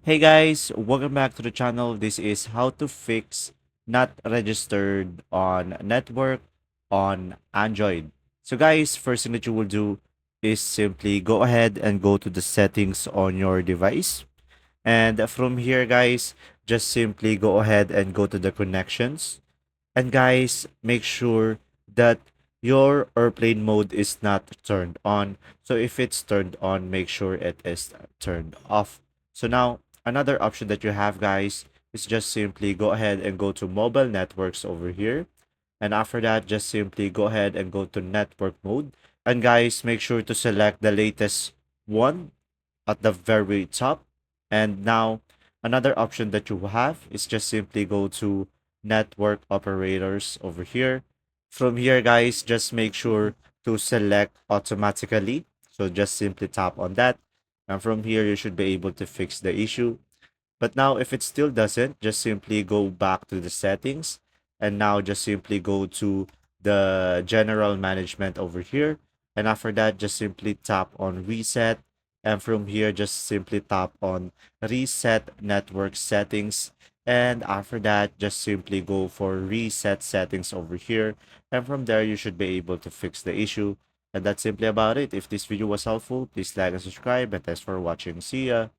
Hey guys, welcome back to the channel. This is how to fix not registered on network on Android. So guys, first thing that you will do is simply go ahead and go to the settings on your device. And from here guys, just simply go ahead and go to the connections. And guys, make sure that your airplane mode is not turned on. So if it's turned on, make sure it is turned off. So now another option that you have guys is just simply go ahead and go to mobile networks over here. And after that, just simply go ahead and go to network mode. And guys, make sure to select the latest one at the very top. And now another option that you have is just simply go to network operators over here. From here, guys, just make sure to select automatically. So just simply tap on that. And from here, you should be able to fix the issue. But now if it still doesn't, just simply go back to the settings and now just simply go to the general management over here. And after that, just simply tap on reset. And from here, just simply tap on reset network settings. And after that, just simply go for reset settings over here. And from there, you should be able to fix the issue. And that's simply about it. If this video was helpful, please like and subscribe. And thanks for watching. See ya.